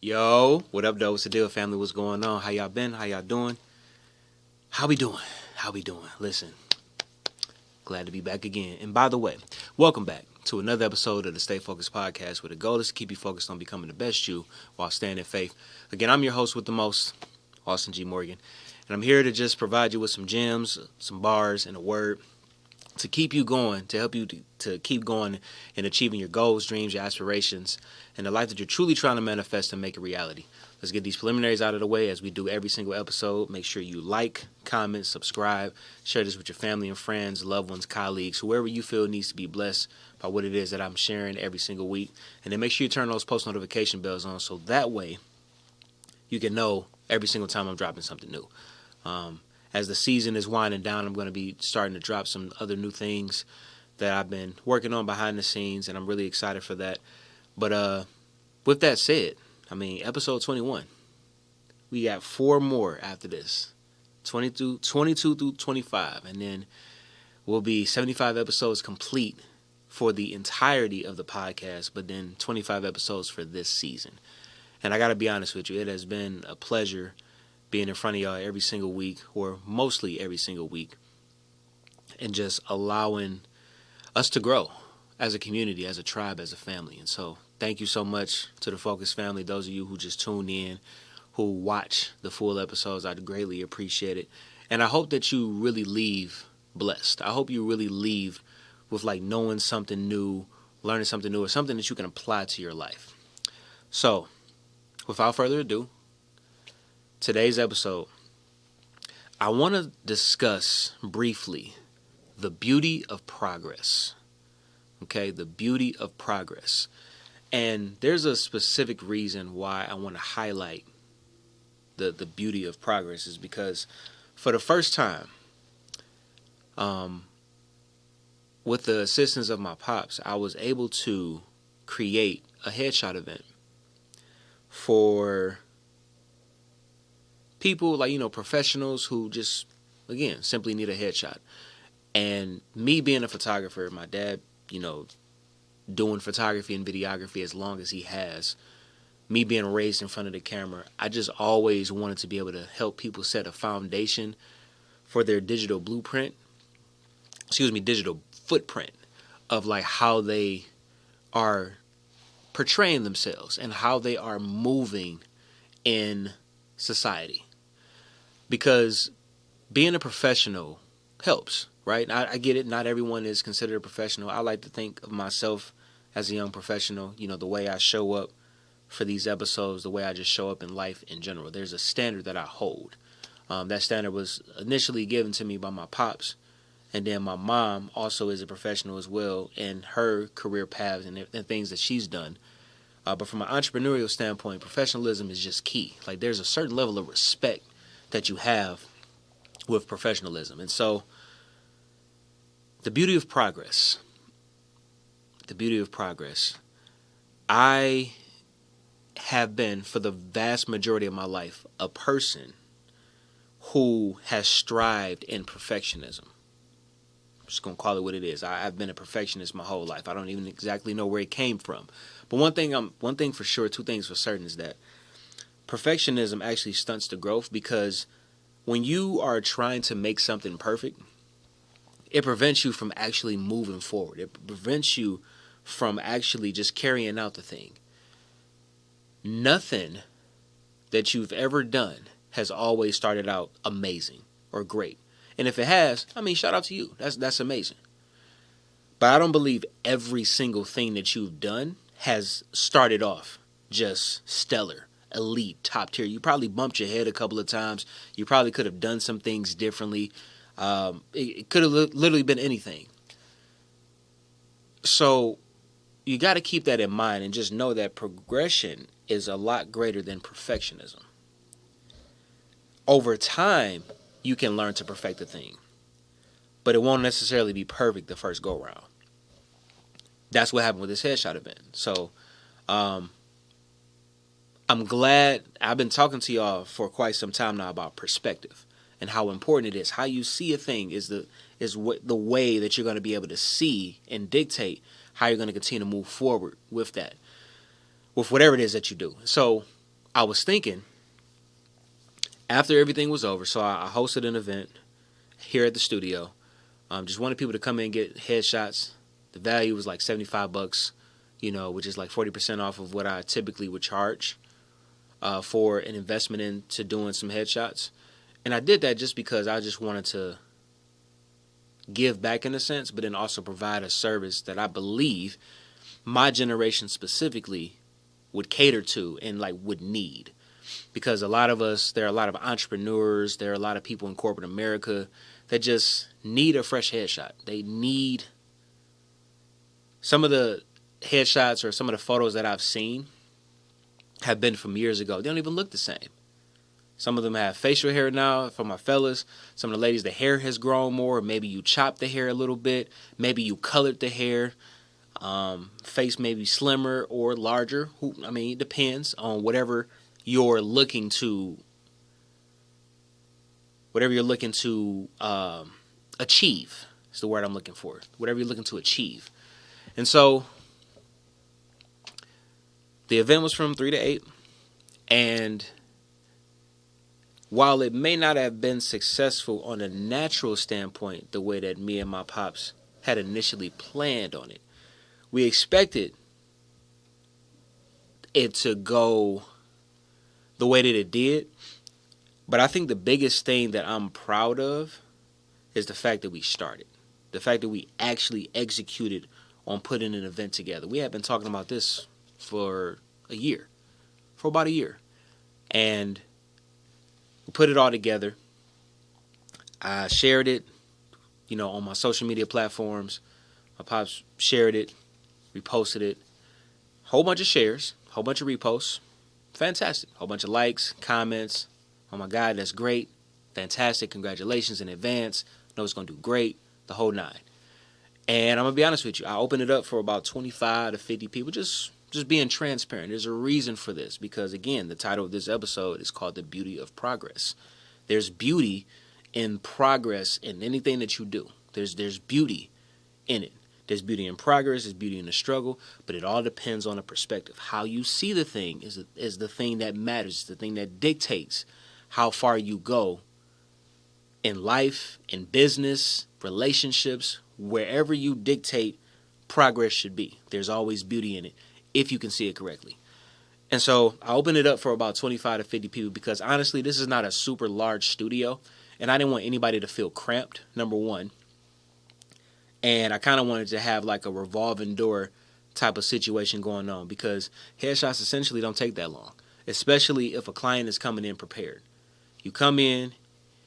Yo, what up, though? What's the deal, family? What's going on? How y'all been? How y'all doing? How we doing? How we doing? Listen, glad to be back again. And by the way, welcome back to another episode of the Stay Focused podcast, where the goal is to keep you focused on becoming the best you while staying in faith. Again, I'm your host with the most, Austin G. Morgan, and I'm here to just provide you with some gems, some bars, and a word to keep you going, to help you to keep going and achieving your goals, dreams, your aspirations, and the life that you're truly trying to manifest and make a reality. Let's get these preliminaries out of the way as we do every single episode. Make sure you like, comment, subscribe, share this with your family and friends, loved ones, colleagues, whoever you feel needs to be blessed by what it is that I'm sharing every single week. And then make sure you turn those post notification bells on so that way you can know every single time I'm dropping something new. As the season is winding down, I'm going to be starting to drop some other new things that I've been working on behind the scenes, and I'm really excited for that. But with that said, episode 21. We got 4 more after this. 22 through 25, and then we'll be 75 episodes complete for the entirety of the podcast, but then 25 episodes for this season. And I got to be honest with you, it has been a pleasure being in front of y'all every single week, or mostly every single week, and just allowing us to grow as a community, as a tribe, as a family. And so thank you so much to the Focus family, those of you who just tune in, who watch the full episodes. I greatly appreciate it. And I hope that you really leave blessed. I hope you really leave with knowing something new, learning something new, or something that you can apply to your life. So without further ado, today's episode, I want to discuss briefly the beauty of progress. Okay, the beauty of progress. And there's a specific reason why I want to highlight the beauty of progress is because for the first time, with the assistance of my pops, I was able to create a headshot event for people professionals who just, again, simply need a headshot. And me being a photographer, my dad, doing photography and videography as long as he has, me being raised in front of the camera, I just always wanted to be able to help people set a foundation for their digital footprint of how they are portraying themselves and how they are moving in society. Because being a professional helps, right? I get it. Not everyone is considered a professional. I like to think of myself as a young professional. The way I show up for these episodes, the way I just show up in life in general. There's a standard that I hold. That standard was initially given to me by my pops. And then my mom also is a professional as well in her career paths and things that she's done. But from an entrepreneurial standpoint, professionalism is just key. There's a certain level of respect that you have with professionalism. And so the beauty of progress, I have been, for the vast majority of my life, a person who has strived in perfectionism. I'm just going to call it what it is. I've been a perfectionist my whole life. I don't even exactly know where it came from. But one thing for sure, 2 things for certain is that perfectionism actually stunts the growth, because when you are trying to make something perfect, it prevents you from actually moving forward. It prevents you from actually just carrying out the thing. Nothing that you've ever done has always started out amazing or great. And if it has, shout out to you. That's amazing. But I don't believe every single thing that you've done has started off just stellar, elite, top tier. You probably bumped your head a couple of times. You probably could have done some things differently. It could have literally been anything. So you got to keep that in mind and just know that progression is a lot greater than perfectionism. Over time, you can learn to perfect a thing, but it won't necessarily be perfect the first go round. That's what happened with this headshot event. So I'm glad. I've been talking to y'all for quite some time now about perspective and how important it is. How you see a thing is the way that you're going to be able to see and dictate how you're going to continue to move forward with that, with whatever it is that you do. So I was thinking after everything was over, so I hosted an event here at the studio. Just wanted people to come in and get headshots. The value was like $75, which is like 40% off of what I typically would charge for an investment into doing some headshots. And I did that just because I just wanted to give back in a sense, but then also provide a service that I believe my generation specifically would cater to and like would need. Because a lot of us, there are a lot of entrepreneurs, there are a lot of people in corporate America that just need a fresh headshot. They need some of the headshots or some of the photos that I've seen have been from years ago. They don't even look the same. Some of them have facial hair now for my fellas. Some of the ladies, the hair has grown more. Maybe you chopped the hair a little bit. Maybe you colored the hair. Face may be slimmer or larger. It depends on whatever you're looking to achieve. Is the word I'm looking for. Whatever you're looking to achieve. And so the event was from 3 to 8. And while it may not have been successful on a natural standpoint, the way that me and my pops had initially planned on it, we expected it to go the way that it did. But I think the biggest thing that I'm proud of is the fact that we started. The fact that we actually executed on putting an event together. We had been talking about this for about a year. And we put it all together. I shared it, on my social media platforms. My pops shared it, reposted it. Whole bunch of shares, whole bunch of reposts. Fantastic. Whole bunch of likes, comments. Oh my God, that's great. Fantastic. Congratulations in advance. Know it's going to do great. The whole nine. And I'm going to be honest with you. I opened it up for about 25 to 50 people. Just being transparent. There's a reason for this. Because, again, the title of this episode is called The Beauty of Progress. There's beauty in progress in anything that you do. There's beauty in it. There's beauty in progress. There's beauty in the struggle. But it all depends on the perspective. How you see the thing is the thing that matters. The thing that dictates how far you go in life, in business, relationships, wherever you dictate progress should be. There's always beauty in it if you can see it correctly. And so I opened it up for about 25 to 50 people because honestly, this is not a super large studio and I didn't want anybody to feel cramped, number one. And I kind of wanted to have like a revolving door type of situation going on because headshots essentially don't take that long, especially if a client is coming in prepared. You come in,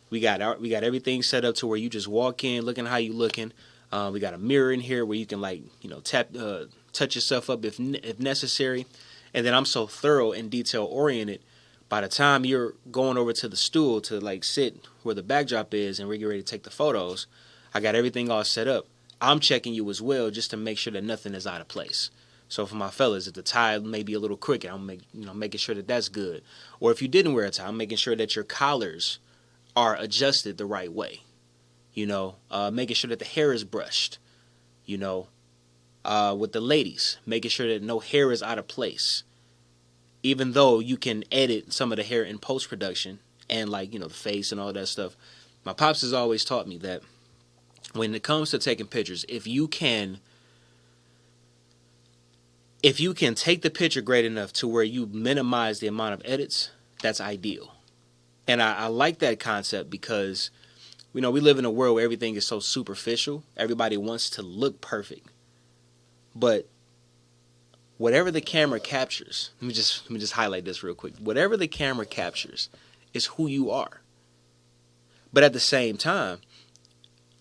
we got everything set up to where you just walk in looking how you looking. We got a mirror in here where you can touch yourself up if necessary. And then I'm so thorough and detail oriented. By the time you're going over to the stool to like sit where the backdrop is and we're getting ready to take the photos, I got everything all set up. I'm checking you as well just to make sure that nothing is out of place. So for my fellas, if the tie may be a little crooked, I'm making sure that that's good. Or if you didn't wear a tie, I'm making sure that your collars are adjusted the right way. Making sure that the hair is brushed. With the ladies, making sure that no hair is out of place. Even though you can edit some of the hair in post-production and the face and all that stuff. My pops has always taught me that when it comes to taking pictures, if you can take the picture great enough to where you minimize the amount of edits, that's ideal. And I like that concept because, we live in a world where everything is so superficial. Everybody wants to look perfect. But whatever the camera captures, let me just highlight this real quick. Whatever the camera captures is who you are. But at the same time,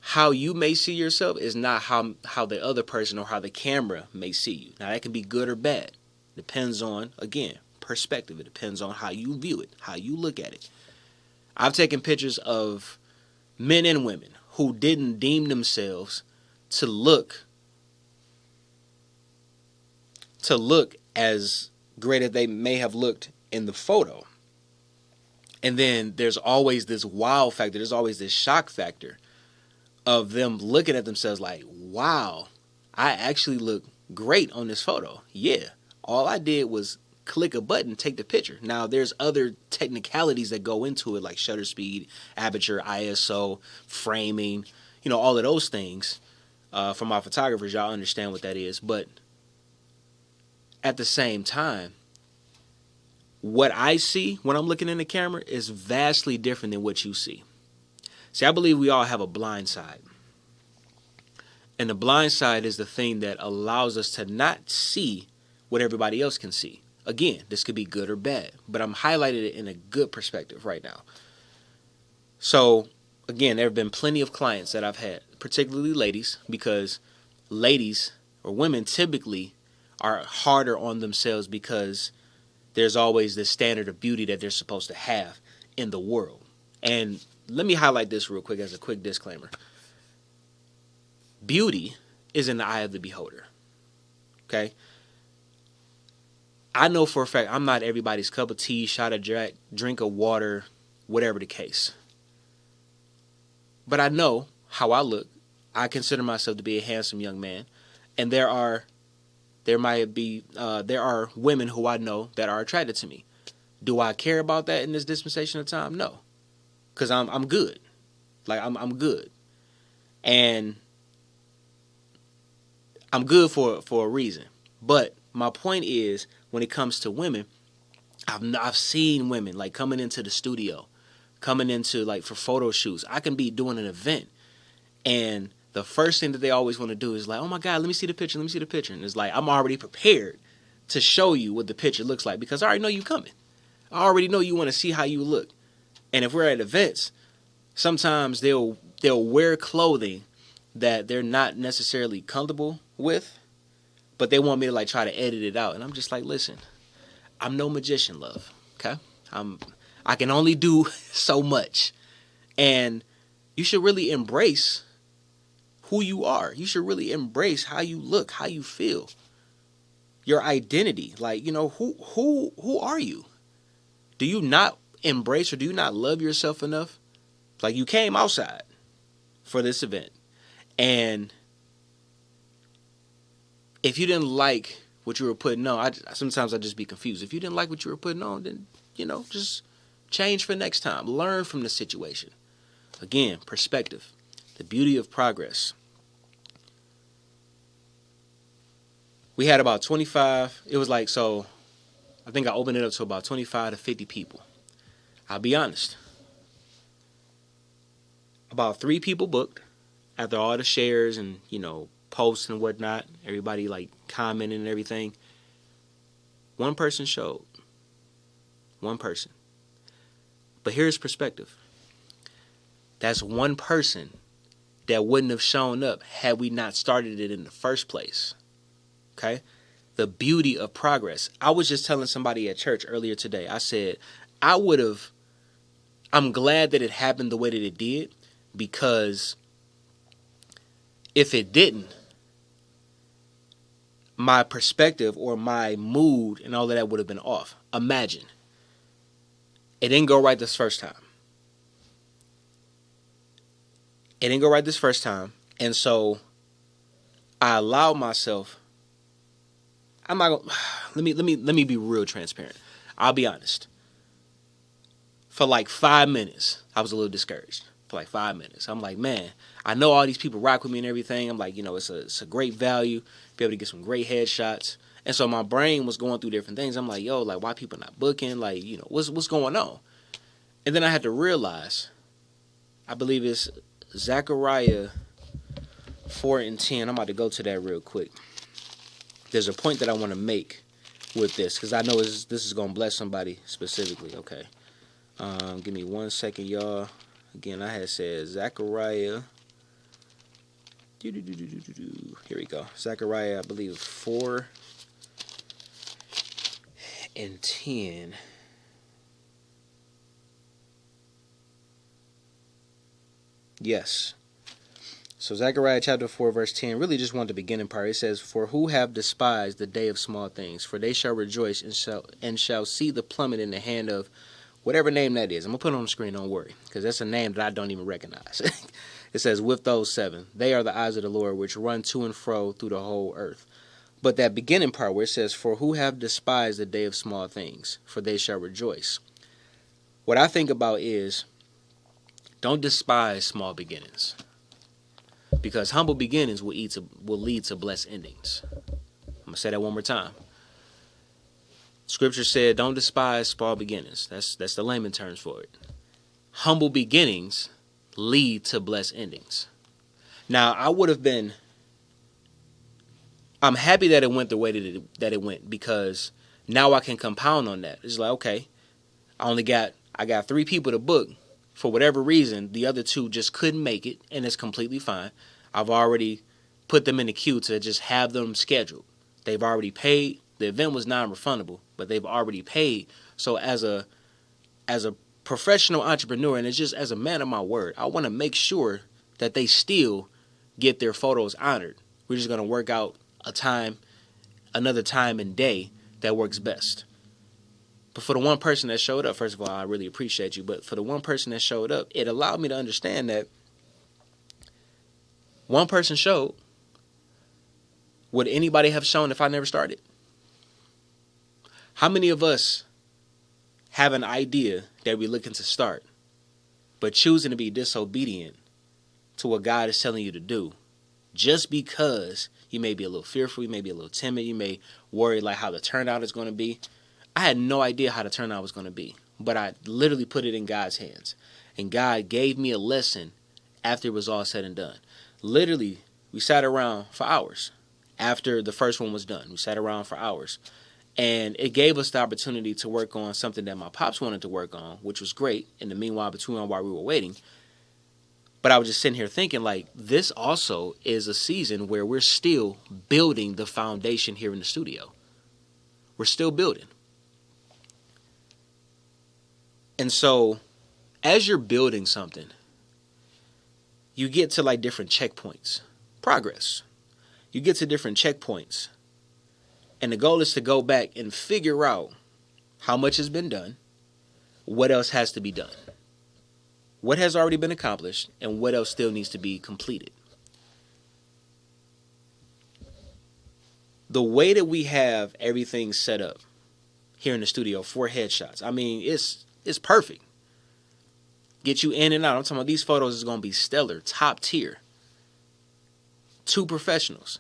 how you may see yourself is not how the other person or how the camera may see you. Now, that can be good or bad. Depends on, again, perspective. It depends on how you view it, how you look at it. I've taken pictures of men and women who didn't deem themselves to look as great as they may have looked in the photo. And then there's always this wow factor. There's always this shock factor of them looking at themselves like, wow, I actually look great on this photo. Yeah, all I did was click a button, take the picture. Now, there's other technicalities that go into it, like shutter speed, aperture, ISO, framing, all of those things. For my photographers, y'all understand what that is. But at the same time, what I see when I'm looking in the camera is vastly different than what you see. See, I believe we all have a blind side. And the blind side is the thing that allows us to not see what everybody else can see. Again, this could be good or bad, but I'm highlighting it in a good perspective right now. So, again, there have been plenty of clients that I've had, particularly ladies, because ladies or women typically are harder on themselves because there's always this standard of beauty that they're supposed to have in the world. And let me highlight this real quick as a quick disclaimer. Beauty is in the eye of the beholder. Okay? I know for a fact I'm not everybody's cup of tea, shot of drink of water, whatever the case. But I know how I look. I consider myself to be a handsome young man. And there are women who I know that are attracted to me. Do I care about that in this dispensation of time? No. Because I'm good. Like, I'm good. And I'm good for a reason. But my point is, when it comes to women, I've seen women like coming into the studio, coming into like for photo shoots. I can be doing an event, and the first thing that they always want to do is like, oh my God, let me see the picture. Let me see the picture. And it's like, I'm already prepared to show you what the picture looks like because I already know you coming. I already know you want to see how you look. And if we're at events, sometimes they'll wear clothing that they're not necessarily comfortable with, but they want me to like try to edit it out. And I'm just like, listen, I'm no magician, love. Okay? I can only do so much. And you should really embrace who you are. You should really embrace how you look, how you feel. Your identity. Like, who are you? Do you not embrace or do you not love yourself enough? Like, you came outside for this event, and if you didn't like what you were putting on, sometimes I just be confused. If you didn't like what you were putting on, then, just change for next time. Learn from the situation. Again, perspective. The beauty of progress. We had about 25. It was like, so I think I opened it up to about 25 to 50 people. I'll be honest. About 3 people booked after all the shares and, posts and whatnot. Everybody like commenting and everything. 1 person showed. 1 person. But here's perspective. That's 1 person that wouldn't have shown up had we not started it in the first place. Okay? The beauty of progress. I was just telling somebody at church earlier today. I said, I'm glad that it happened the way that it did, because if it didn't, my perspective or my mood and all of that would have been off. Imagine. It didn't go right this first time. And so I allowed myself. I'm not gonna, let me be real transparent. I'll be honest. For like 5 minutes, I was a little discouraged. For like 5 minutes. I'm like, man, I know all these people rock with me and everything. I'm like, it's a great value. Be able to get some great headshots. And so my brain was going through different things. I'm like, yo, like, why people not booking? Like, what's going on? And then I had to realize, I believe it's Zechariah 4:10. I'm about to go to that real quick. There's a point that I want to make with this, because I know this is going to bless somebody specifically. Okay. Give me 1 second, y'all. Again, I had said Zechariah. Here we go. Zechariah, I believe 4:10. Yes. So Zechariah chapter 4 verse 10, really just want the beginning part. It says, "For who have despised the day of small things? For they shall rejoice and shall see the plummet in the hand of," whatever name that is. I'm going to put it on the screen, don't worry, because that's a name that I don't even recognize. It says, "With those 7, they are the eyes of the Lord, which run to and fro through the whole earth." But that beginning part where it says, "For who have despised the day of small things, for they shall rejoice." What I think about is, don't despise small beginnings, because humble beginnings will lead to blessed endings. I'm gonna say that one more time. Scripture said, "Don't despise small beginnings." That's the layman terms for it. Humble beginnings lead to blessed endings. Now, I'm happy that it went the way that it went, because now I can compound on that. It's like, okay, I got 3 people to book. For whatever reason, the other 2 just couldn't make it, and it's completely fine. I've already put them in the queue to just have them scheduled. They've already paid. The event was non-refundable, but they've already paid. So as a professional entrepreneur, and it's just as a man of my word, I want to make sure that they still get their photos honored. We're just going to work out another time and day that works best. But for the one person that showed up, first of all, I really appreciate you. But for the one person that showed up, it allowed me to understand that one person showed. Would anybody have shown if I never started? How many of us have an idea that we're looking to start, but choosing to be disobedient to what God is telling you to do, just because you may be a little fearful, you may be a little timid, you may worry like how the turnout is going to be? I had no idea how the turnout was going to be, but I literally put it in God's hands. And God gave me a lesson after it was all said and done. Literally, we sat around for hours after the first one was done. We sat around for hours. And it gave us the opportunity to work on something that my pops wanted to work on, which was great. In the meanwhile, while we were waiting. But I was just sitting here thinking, like, this also is a season where we're still building the foundation here in the studio. We're still building. And so, as you're building something, you get to like different checkpoints. Progress. You get to different checkpoints. And the goal is to go back and figure out how much has been done, what else has to be done, what has already been accomplished, and what else still needs to be completed. The way that we have everything set up here in the studio for headshots, I mean, it's perfect. Get you in and out. I'm talking about these photos is going to be stellar, top tier. 2 professionals.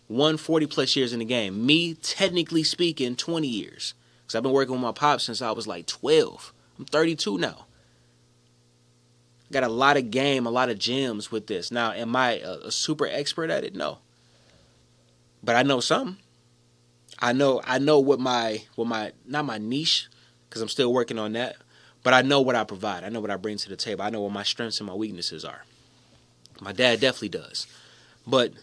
1 40 plus years in the game. Me, technically speaking, 20 years. Because I've been working with my pops since I was like 12. I'm 32 now. Got a lot of game, a lot of gems with this. Now, am I a super expert at it? No. But I know something. I know what my not my niche, because I'm still working on that, but I know what I provide. I know what I bring to the table. I know what my strengths and my weaknesses are. My dad definitely does. But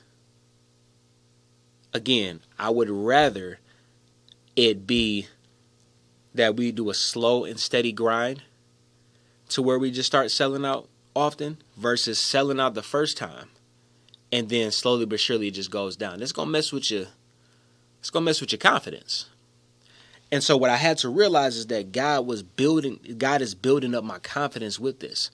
again, I would rather it be that we do a slow and steady grind to where we just start selling out often versus selling out the first time and then slowly but surely it just goes down. It's gonna mess with you. It's gonna mess with your confidence. And so what I had to realize is that God is building up my confidence with this.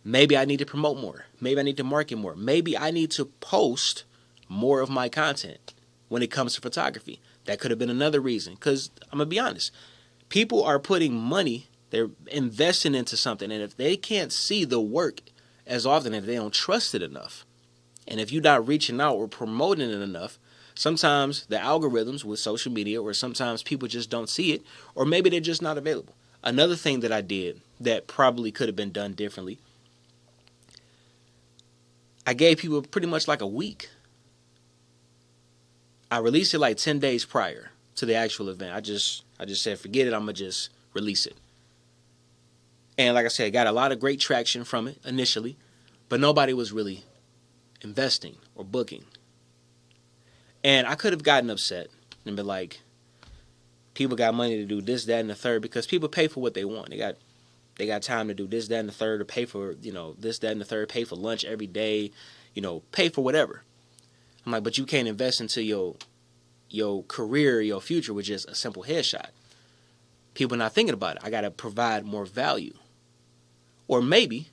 Maybe I need to promote more. Maybe I need to market more. Maybe I need to post more of my content when it comes to photography. That could have been another reason. Because I'm going to be honest. People are putting money, they're investing into something. And if they can't see the work as often, if they don't trust it enough, and if you're not reaching out or promoting it enough, sometimes the algorithms with social media, or sometimes people just don't see it, or maybe they're just not available. Another thing that I did that probably could have been done differently, I gave people pretty much like a week. I released it like 10 days prior to the actual event. I just said, forget it, I'm going to just release it. And like I said, I got a lot of great traction from it initially, but nobody was really investing or booking. And I could have gotten upset and been like, people got money to do this, that, and the third, because people pay for what they want. They got time to do this, that, and the third, or pay for, this, that, and the third, pay for lunch every day, pay for whatever. I'm like, but you can't invest into your career, your future with just a simple headshot. People not thinking about it. I got to provide more value. Or maybe,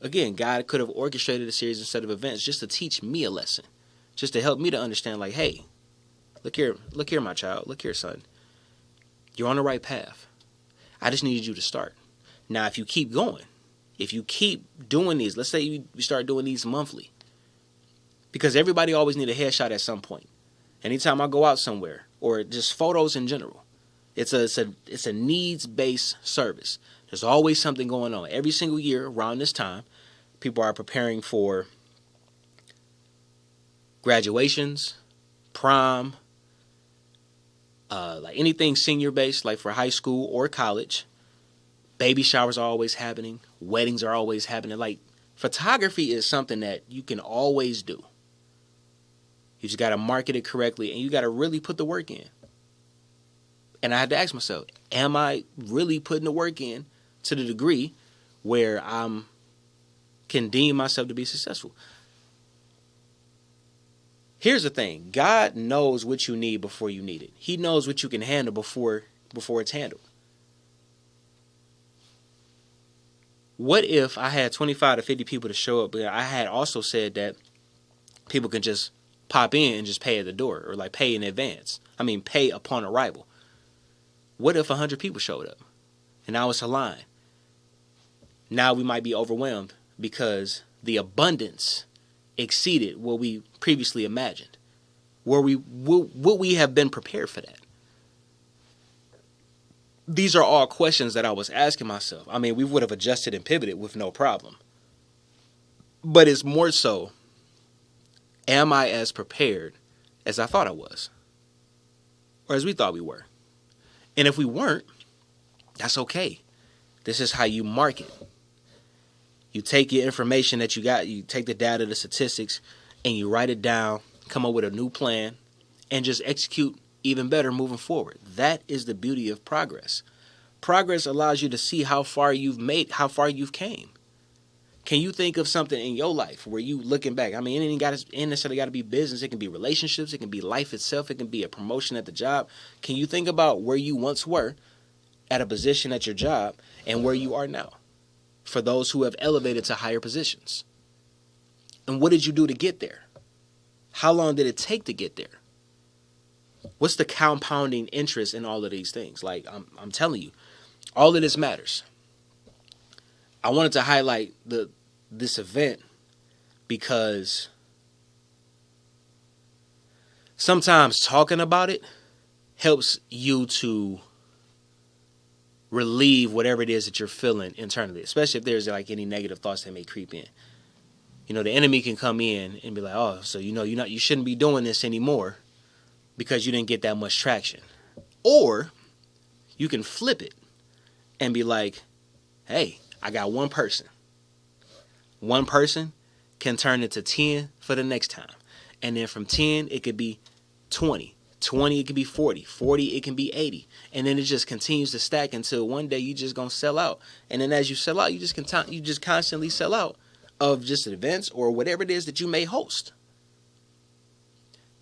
again, God could have orchestrated a series instead of events just to teach me a lesson. just to help me to understand, like, hey, look here, my child, look here, son. You're on the right path. I just needed you to start. Now, if you keep going, if you keep doing these, let's say you start doing these monthly, because everybody always need a headshot at some point. Anytime I go out somewhere, or just photos in general, it's a needs-based service. There's always something going on. Every single year around this time, people are preparing for graduations, prom, like anything senior-based, like for high school or college. Baby showers are always happening. Weddings are always happening. Like, photography is something that you can always do. You just got to market it correctly, and you got to really put the work in. And I had to ask myself, am I really putting the work in to the degree where I can deem myself to be successful? Here's the thing. God knows what you need before you need it. He knows what you can handle before it's handled. What if I had 25 to 50 people to show up, but I had also said that people can just pop in and just pay at the door, or like pay in advance? I mean, pay upon arrival. What if 100 people showed up and now it's a line? Now we might be overwhelmed because the abundance exceeded what we previously imagined. Would we have been prepared for that? These are all questions that I was asking myself. I mean, we would have adjusted and pivoted with no problem. But it's more so, am I as prepared as I thought I was? Or as we thought we were? And if we weren't, that's okay. This is how you market. You take your information that you got, you take the data, the statistics, and you write it down, come up with a new plan, and just execute even better moving forward. That is the beauty of progress. Progress allows you to see how far you've came. Can you think of something in your life where you looking back? I mean, it ain't necessarily got to be business. It can be relationships. It can be life itself. It can be a promotion at the job. Can you think about where you once were at a position at your job and where you are now? For those who have elevated to higher positions. And what did you do to get there? How long did it take to get there? What's the compounding interest in all of these things? Like, I'm telling you, all of this matters. I wanted to highlight this event because sometimes talking about it helps you to relieve whatever it is that you're feeling internally, especially if there's like any negative thoughts that may creep in. You know, the enemy can come in and be like, oh, so you shouldn't be doing this anymore because you didn't get that much traction. Or you can flip it and be like, hey, I got one person. One person can turn into 10 for the next time. And then from 10, it could be 20. 20, it could be 40. 40, it can be 80. And then it just continues to stack until one day you just going to sell out. And then as you sell out, you just constantly sell out of just events or whatever it is that you may host.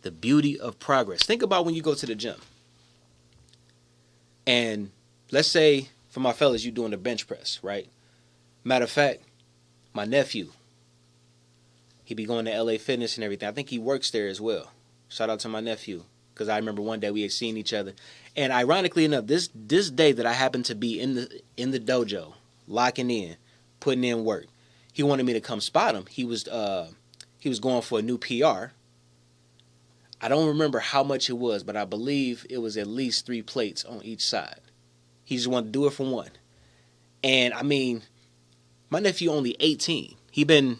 The beauty of progress. Think about when you go to the gym. And let's say, for my fellas, you doing the bench press, right? Matter of fact, my nephew, he be going to LA Fitness and everything. I think he works there as well. Shout out to my nephew, because I remember one day we had seen each other. And ironically enough, this day that I happened to be in the dojo, locking in, putting in work, he wanted me to come spot him. He was going for a new PR. I don't remember how much it was, but I believe it was at least 3 plates on each side. He just wanted to do it for one. And I mean, my nephew only 18. He been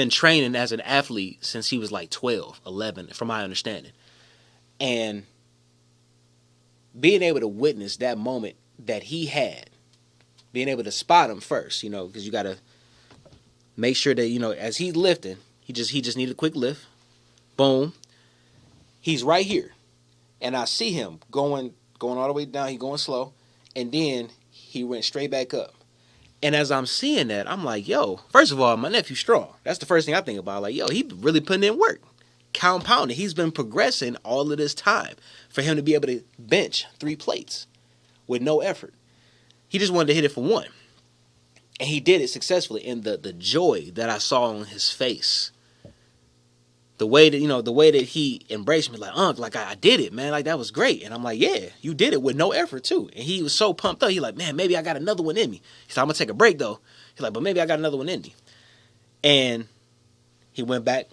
training as an athlete since he was like 12, 11, from my understanding. And being able to witness that moment that he had, being able to spot him first, because you got to make sure that, as he's lifting, he just needed a quick lift. Boom. He's right here. And I see him going all the way down. He's going slow. And then he went straight back up. And as I'm seeing that, I'm like, yo, first of all, my nephew's strong. That's the first thing I think about. Like, yo, he really putting in work. Compounding. He's been progressing all of this time for him to be able to bench 3 plates with no effort. He just wanted to hit it for one. And he did it successfully. And the joy that I saw on his face, the way that he embraced me, like, Unc, like I did it, man, like that was great. And I'm like, yeah, you did it with no effort too. And he was so pumped up. He like, man, maybe I got another one in me. He said, I'm gonna take a break though. He's like, but maybe I got another one in me. And he went back,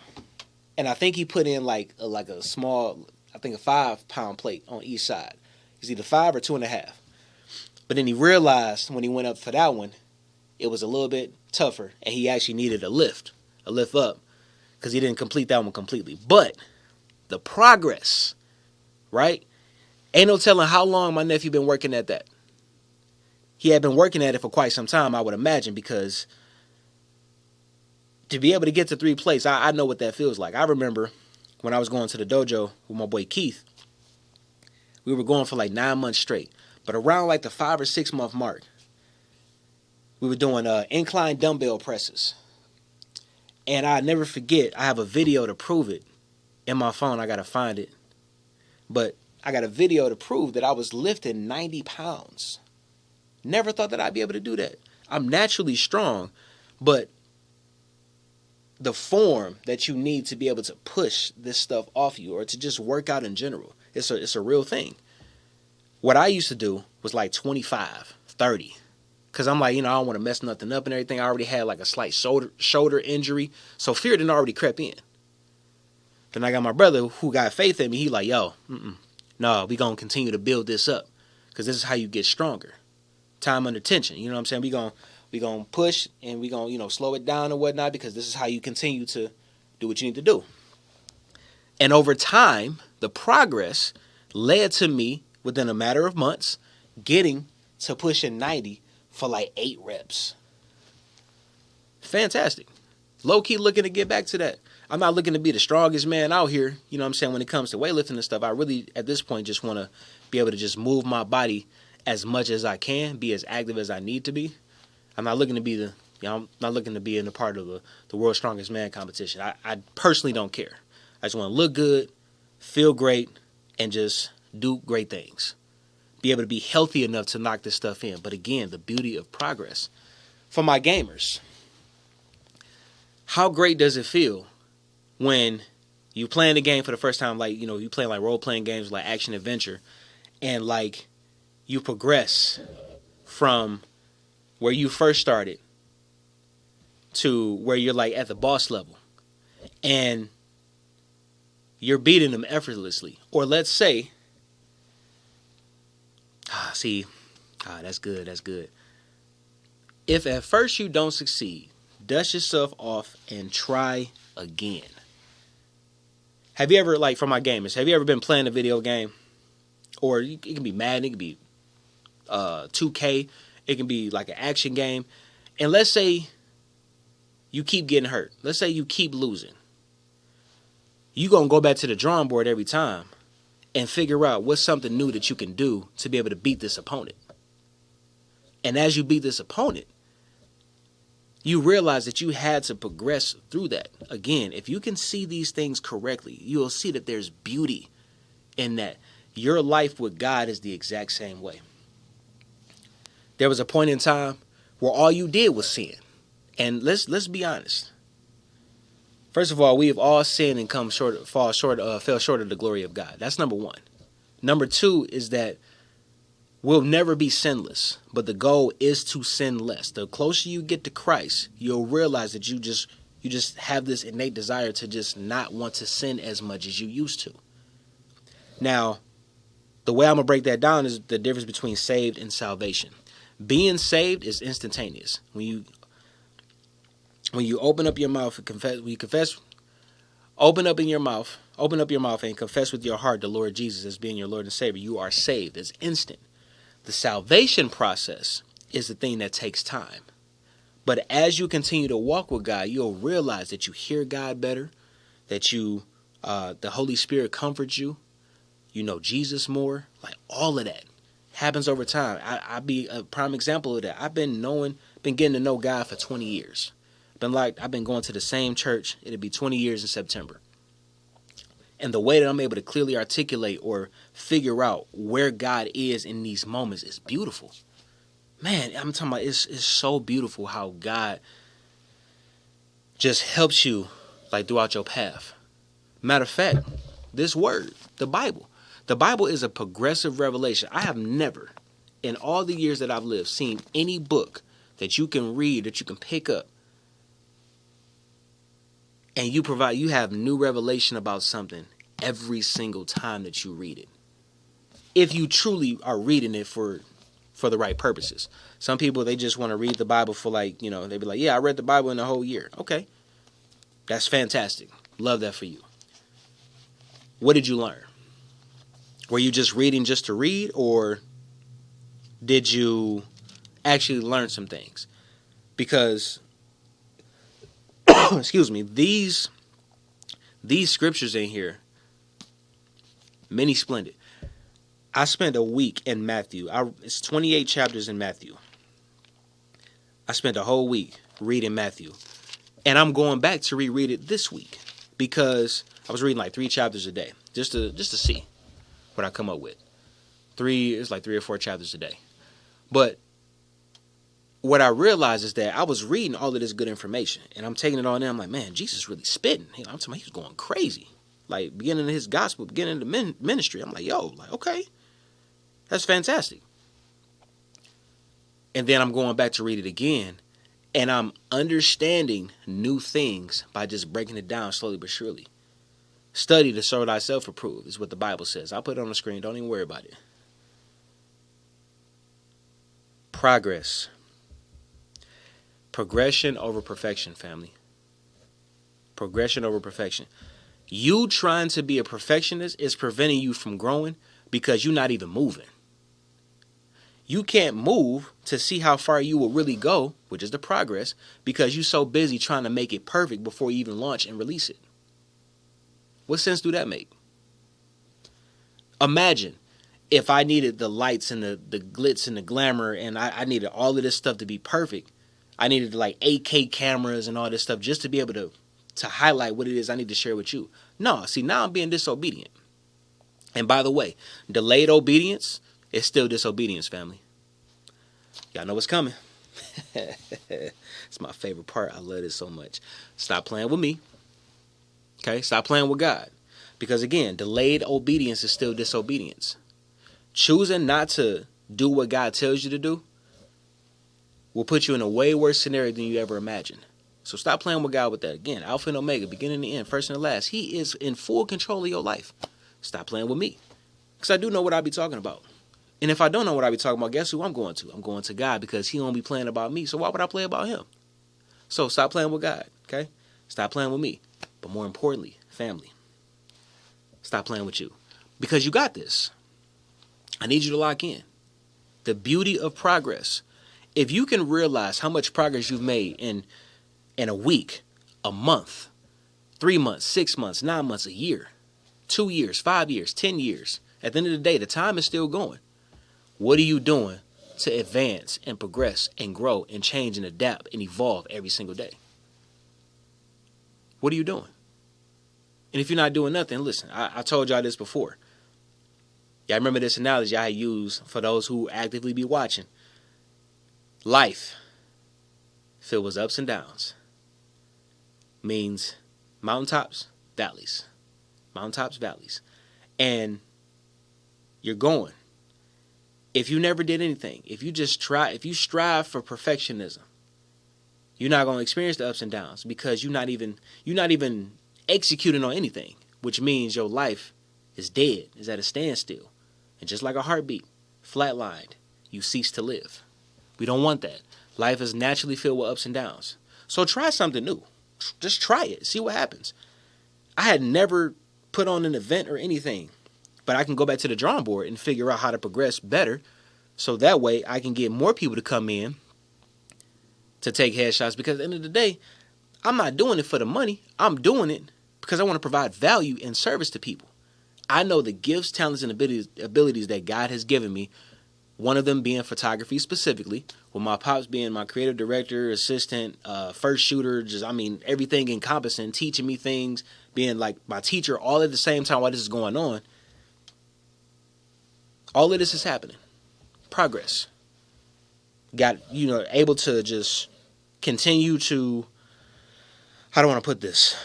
and I think he put in like a small, I think a 5-pound plate on each side. It's either 5 or 2.5. But then he realized when he went up for that one, it was a little bit tougher, and he actually needed a lift up, because he didn't complete that one completely. But the progress, right? Ain't no telling how long my nephew been working at that. He had been working at it for quite some time, I would imagine, because to be able to get to 3 plates, I know what that feels like. I remember when I was going to the dojo with my boy Keith, we were going for like 9 months straight. But around like the 5 or 6 month mark, we were doing incline dumbbell presses. And I never forget, I have a video to prove it in my phone. I got to find it. But I got a video to prove that I was lifting 90 pounds. Never thought that I'd be able to do that. I'm naturally strong, but the form that you need to be able to push this stuff off you, or to just work out in general, it's a real thing. What I used to do was like 25, 30. Because I'm like, I don't want to mess nothing up and everything. I already had like a slight shoulder injury. So fear didn't already crept in. Then I got my brother who got faith in me. He like, yo, no, we going to continue to build this up. Because this is how you get stronger. Time under tension. You know what I'm saying? We gonna push, and we gonna, slow it down and whatnot, because this is how you continue to do what you need to do. And over time, the progress led to me, within a matter of months, getting to pushing 90 for like 8 reps. Fantastic. Low-key looking to get back to that. I'm not looking to be the strongest man out here, you know what I'm saying, when it comes to weightlifting and stuff. I really, at this point, just want to be able to just move my body as much as I can, be as active as I need to be. I'm not looking to be I'm not looking to be in a part of the world's strongest man competition. I personally don't care. I just want to look good, feel great, and just do great things. Be able to be healthy enough to knock this stuff in. But again, the beauty of progress. For my gamers, how great does it feel when you playing the game for the first time, like, you playing like role-playing games like action adventure, and like you progress from where you first started to where you're like at the boss level, and you're beating them effortlessly. Or let's say, that's good. If at first you don't succeed, dust yourself off and try again. Have you ever, like, for my gamers, have you ever been playing a video game? Or it can be Madden, it can be 2K, it can be like an action game. And let's say you keep getting hurt. Let's say you keep losing. You're going to go back to the drawing board every time and figure out what's something new that you can do to be able to beat this opponent. And as you beat this opponent, you realize that you had to progress through that. Again, if you can see these things correctly, you'll see that there's beauty in that. Your life with God is the exact same way. There was a point in time where all you did was sin. And let's be honest. First of all, we have all sinned and fell short of the glory of God. That's number one. Number two is that we'll never be sinless, but the goal is to sin less. The closer you get to Christ, you'll realize that you just have this innate desire to just not want to sin as much as you used to. Now, the way I'm going to break that down is the difference between saved and salvation. Being saved is instantaneous. When you open up your mouth and open up your mouth and confess with your heart the Lord Jesus as being your Lord and Savior, you are saved. It's instant. The salvation process is the thing that takes time. But as you continue to walk with God, you'll realize that you hear God better, that the Holy Spirit comforts you, you know Jesus more, like all of that happens over time. I'll be a prime example of that. I've been getting to know God for 20 years. I've been going to the same church. It'll be 20 years in September. And the way that I'm able to clearly articulate or figure out where God is in these moments is beautiful. Man, I'm talking about it's so beautiful how God just helps you like throughout your path. Matter of fact, this word, the Bible is a progressive revelation. I have never, in all the years that I've lived, seen any book that you can read, that you can pick up, and you have new revelation about something every single time that you read it. If you truly are reading it for the right purposes. Some people, they just want to read the Bible for they be like, yeah, I read the Bible in a whole year. Okay. That's fantastic. Love that for you. What did you learn? Were you just reading just to read, or did you actually learn some things? Because excuse me, these scriptures in here, many splendid. I spent a week in Matthew. It's 28 chapters in Matthew. I spent a whole week reading Matthew. And I'm going back to reread it this week because I was reading like 3 chapters a day just to see what I come up with. It's like 3 or 4 chapters a day. But what I realized is that I was reading all of this good information and I'm taking it all in. I'm like, man, Jesus really spitting. I'm talking about he was going crazy. Like beginning of his gospel, beginning of the ministry. I'm like, okay. That's fantastic. And then I'm going back to read it again. And I'm understanding new things by just breaking it down slowly but surely. Study to show thyself approved is what the Bible says. I'll put it on the screen. Don't even worry about it. Progress. Progression over perfection, family. Progression over perfection. You trying to be a perfectionist is preventing you from growing because you're not even moving. You can't move to see how far you will really go, which is the progress, because you're so busy trying to make it perfect before you even launch and release it. What sense do that make? Imagine if I needed the lights and the glitz and the glamour and I needed all of this stuff to be perfect. I needed like 8K cameras and all this stuff just to be able to highlight what it is I need to share with you. No, see, now I'm being disobedient. And by the way, delayed obedience is still disobedience, family. Y'all know what's coming. It's my favorite part. I love this so much. Stop playing with me. Okay? Stop playing with God. Because again, delayed obedience is still disobedience. Choosing not to do what God tells you to do will put you in a way worse scenario than you ever imagined. So stop playing with God with that. Again, Alpha and Omega, beginning and the end, first and the last. He is in full control of your life. Stop playing with me. Because I do know what I be talking about. And if I don't know what I be talking about, guess who I'm going to? I'm going to God because he won't be playing about me. So why would I play about him? So stop playing with God, okay? Stop playing with me. But more importantly, family, stop playing with you. Because you got this. I need you to lock in. The beauty of progress. If you can realize how much progress you've made in a week, a month, 3 months, 6 months, 9 months, a year, 2 years, 5 years, 10 years, at the end of the day, the time is still going. What are you doing to advance and progress and grow and change and adapt and evolve every single day? What are you doing? And if you're not doing nothing, listen, I told y'all this before. Y'all remember this analogy I use for those who actively be watching. Life, filled with ups and downs, means mountaintops, valleys. Mountaintops, valleys. And you're going. If you never did anything, if you strive for perfectionism, you're not going to experience the ups and downs because you're not even executing on anything, which means your life is dead, is at a standstill. And just like a heartbeat, flatlined, you cease to live. We don't want that. Life is naturally filled with ups and downs. So try something new. Just try it. See what happens. I had never put on an event or anything, but I can go back to the drawing board and figure out how to progress better so that way I can get more people to come in to take headshots because at the end of the day, I'm not doing it for the money. I'm doing it because I want to provide value and service to people. I know the gifts, talents, and abilities that God has given me, one of them being photography specifically, with my pops being my creative director, assistant, first shooter, everything encompassing, teaching me things, being like my teacher all at the same time while this is going on. All of this is happening. Progress. Got, able to just continue to, how do I want to put this?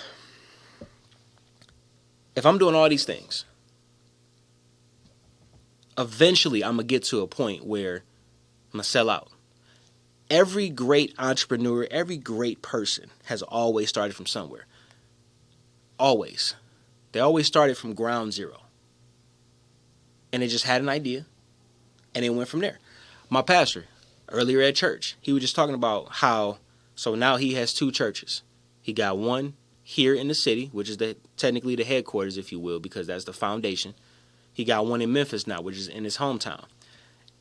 if I'm doing all these things, eventually I'm going to get to a point where I'm going to sell out. Every great entrepreneur, every great person has always started from somewhere. Always. They always started from ground zero. And they just had an idea, and they went from there. My pastor, earlier at church, he was just talking about how, so now he has 2 churches. He got one here in the city, which is technically the headquarters, if you will, because that's the foundation. He got one in Memphis now, which is in his hometown.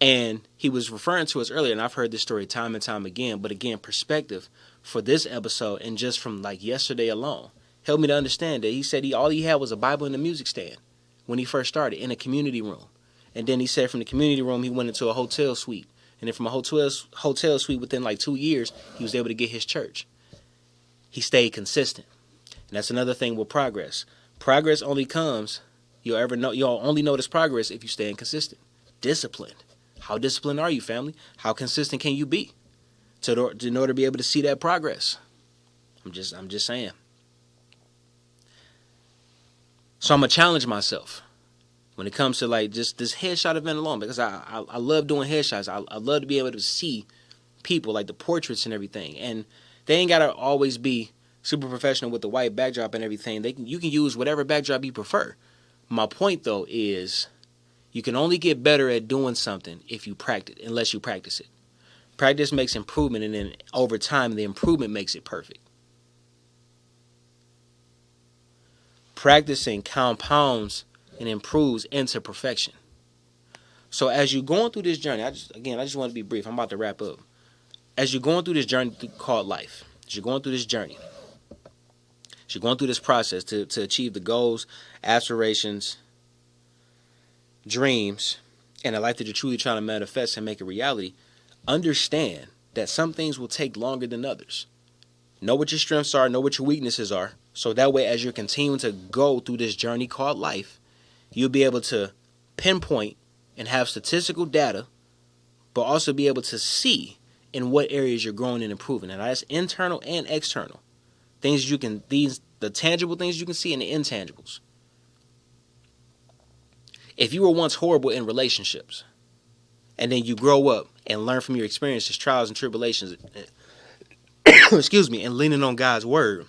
And he was referring to us earlier, and I've heard this story time and time again, but again, perspective for this episode and just from like yesterday alone helped me to understand that he said all he had was a Bible and a music stand when he first started in a community room. And then he said from the community room, he went into a hotel suite. And then from a hotel suite within like 2 years, he was able to get his church. He stayed consistent. And that's another thing with progress. Progress only comes, you'll only notice progress if you stay consistent. Disciplined. How disciplined are you, family? How consistent can you be in order to be able to see that progress? I'm just saying. So I'm going to challenge myself when it comes to like just this headshot event alone, because I love doing headshots. I love to be able to see people, like the portraits and everything. And they ain't got to always be super professional with the white backdrop and everything. You can use whatever backdrop you prefer. My point, though, is you can only get better at doing something if you practice, unless you practice it. Practice makes improvement, and then over time, the improvement makes it perfect. Practicing compounds and improves into perfection. So as you're going through this journey, I just want to be brief. I'm about to wrap up. As you're going through this journey called life, as you're going through this journey, as you're going through this process to achieve the goals, aspirations, dreams, and a life that you're truly trying to manifest and make a reality, understand that some things will take longer than others. Know what your strengths are, know what your weaknesses are, so that way as you're continuing to go through this journey called life, you'll be able to pinpoint and have statistical data, but also be able to see in what areas you're growing and improving. And that's internal and external. The tangible things you can see and the intangibles. If you were once horrible in relationships, and then you grow up and learn from your experiences, trials and tribulations, excuse me, and leaning on God's word,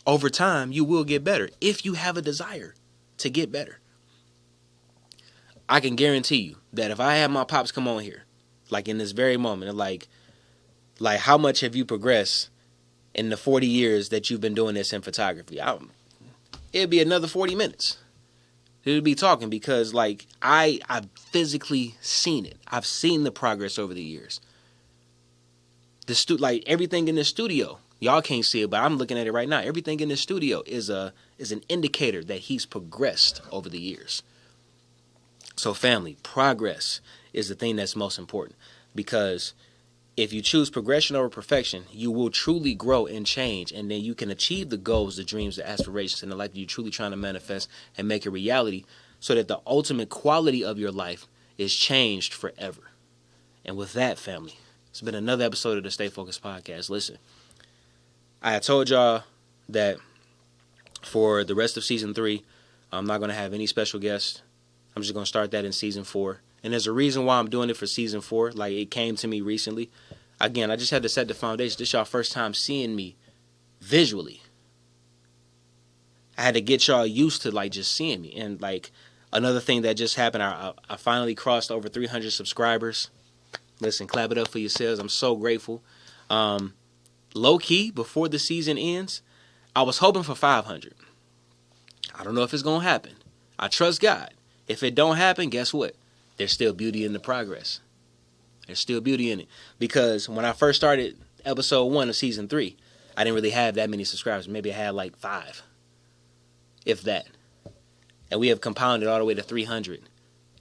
over time, you will get better if you have a desire to get better. I can guarantee you that if I have my pops come on here, like in this very moment, like how much have you progressed in the 40 years that you've been doing this in photography? It'd be another 40 minutes. It would be talking because like I've physically seen it. I've seen the progress over the years. Like everything in the studio, y'all can't see it, but I'm looking at it right now. Everything in the studio is an indicator that he's progressed over the years. So family, progress is the thing that's most important, because if you choose progression over perfection, you will truly grow and change, and then you can achieve the goals, the dreams, the aspirations, and the life that you're truly trying to manifest and make a reality, so that the ultimate quality of your life is changed forever. And with that, family, it's been another episode of the Stay Focused Podcast. Listen, I had told y'all that for the rest of season 3, I'm not going to have any special guests. I'm just going to start that in season 4. And there's a reason why I'm doing it for season 4. Like, it came to me recently. Again, I just had to set the foundation. This is y'all first time seeing me visually. I had to get y'all used to, like, just seeing me. And, like, another thing that just happened, I finally crossed over 300 subscribers. Listen, clap it up for yourselves. I'm so grateful. Low-key, before the season ends, I was hoping for 500. I don't know if it's going to happen. I trust God. If it don't happen, guess what? There's still beauty in the progress. There's still beauty in it. Because when I first started episode 1 of season 3, I didn't really have that many subscribers. Maybe I had like 5, if that. And we have compounded all the way to 300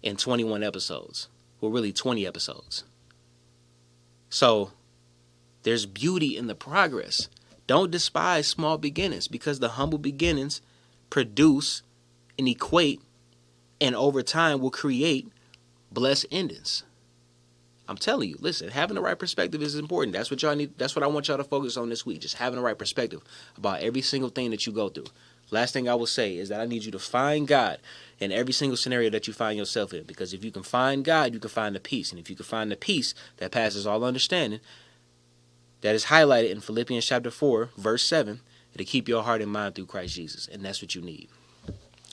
in 21 episodes. Well, really 20 episodes. So there's beauty in the progress. Don't despise small beginnings, because the humble beginnings produce and equate and over time will create blessed endings. I'm telling you, listen, having the right perspective is important. That's what y'all need. That's what I want y'all to focus on this week. Just having the right perspective about every single thing that you go through. Last thing I will say is that I need you to find God in every single scenario that you find yourself in. Because if you can find God, you can find the peace. And if you can find the peace that passes all understanding, that is highlighted in Philippians chapter 4, verse 7, it'll keep your heart and mind through Christ Jesus. And that's what you need.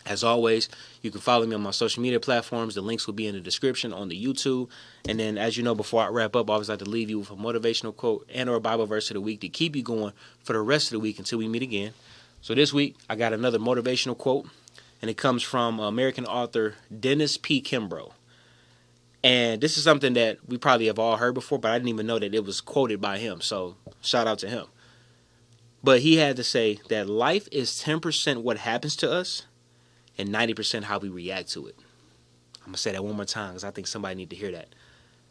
As always, you can follow me on my social media platforms. The links will be in the description on the YouTube. And then, as you know, before I wrap up, I always like to leave you with a motivational quote and or a Bible verse of the week to keep you going for the rest of the week until we meet again. So this week, I got another motivational quote, and it comes from American author Dennis P. Kimbrough. And this is something that we probably have all heard before, but I didn't even know that it was quoted by him. So shout out to him. But he had to say that life is 10% what happens to us and 90% how we react to it. I'm going to say that one more time because I think somebody need to hear that.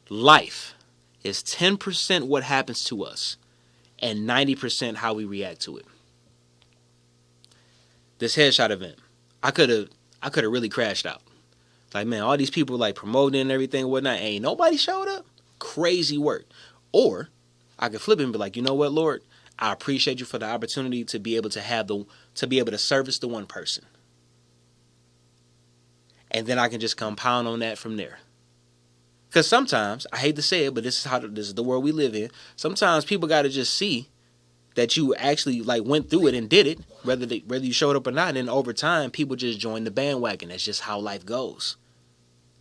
Life is 10% what happens to us and 90% how we react to it. This headshot event, I could have really crashed out. Like, man, all these people like promoting and everything and whatnot, ain't nobody showed up. Crazy work. Or I could flip it and be like, you know what, Lord, I appreciate you for the opportunity to be able to service the one person. And then I can just compound on that from there. Because sometimes, I hate to say it, but this is the world we live in. Sometimes people got to just see that you actually like went through it and did it, whether you showed up or not. And then over time, people just join the bandwagon. That's just how life goes.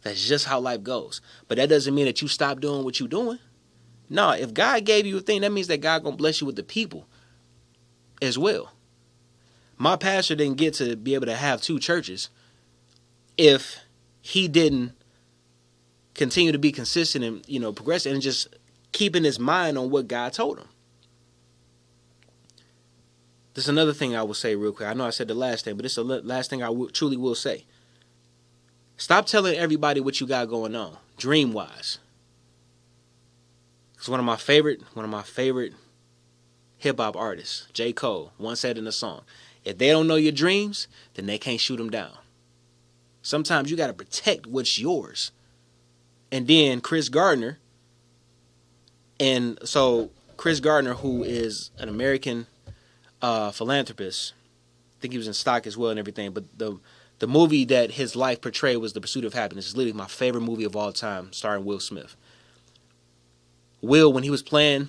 That's just how life goes. But that doesn't mean that you stop doing what you're doing. No, if God gave you a thing, that means that God gonna bless you with the people as well. My pastor didn't get to be able to have 2 churches if he didn't continue to be consistent and progress and just keeping his mind on what God told him. This is another thing I will say real quick. I know I said the last thing, but this is the last thing I truly will say. Stop telling everybody what you got going on, dream-wise. Because one of my favorite hip-hop artists, J. Cole, once said in a song, if they don't know your dreams, then they can't shoot them down. Sometimes you got to protect what's yours. And then Chris Gardner, who is an American philanthropist, I think he was in stock as well and everything, but the movie that his life portrayed was The Pursuit of Happiness. It's literally my favorite movie of all time, starring Will Smith. Will, when he was playing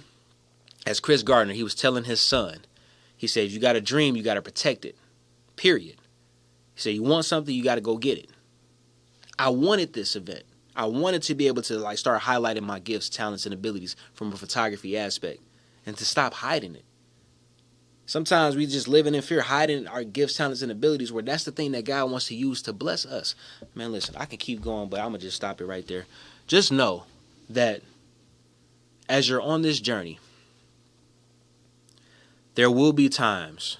as Chris Gardner, he was telling his son, he said, you got a dream, you got to protect it, period. He said, you want something, you got to go get it. I wanted this event. I wanted to be able to like start highlighting my gifts, talents, and abilities from a photography aspect and to stop hiding it. Sometimes we just living in fear, hiding our gifts, talents, and abilities where that's the thing that God wants to use to bless us. Man, listen, I can keep going, but I'm going to just stop it right there. Just know that as you're on this journey, there will be times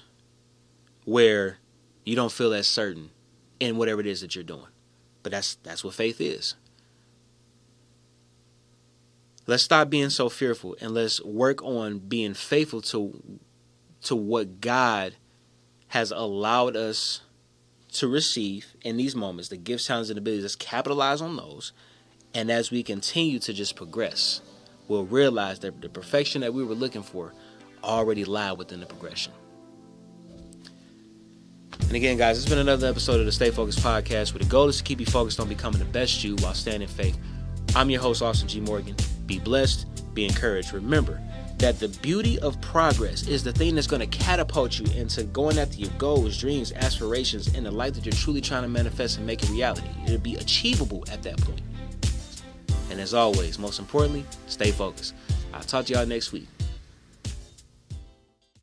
where you don't feel as certain in whatever it is that you're doing. But that's what faith is. Let's stop being so fearful and let's work on being faithful to what God has allowed us to receive in these moments, the gifts, talents, and abilities. Let's capitalize on those. And as we continue to just progress, we'll realize that the perfection that we were looking for already lied within the progression. And again, guys, it's been another episode of the Stay Focused podcast, where the goal is to keep you focused on becoming the best you while staying in faith. I'm your host, Austin G. Morgan. Be blessed, be encouraged. Remember that the beauty of progress is the thing that's going to catapult you into going after your goals, dreams, aspirations, and the life that you're truly trying to manifest and make a reality. It'll be achievable at that point. And as always, most importantly, stay focused. I'll talk to y'all next week.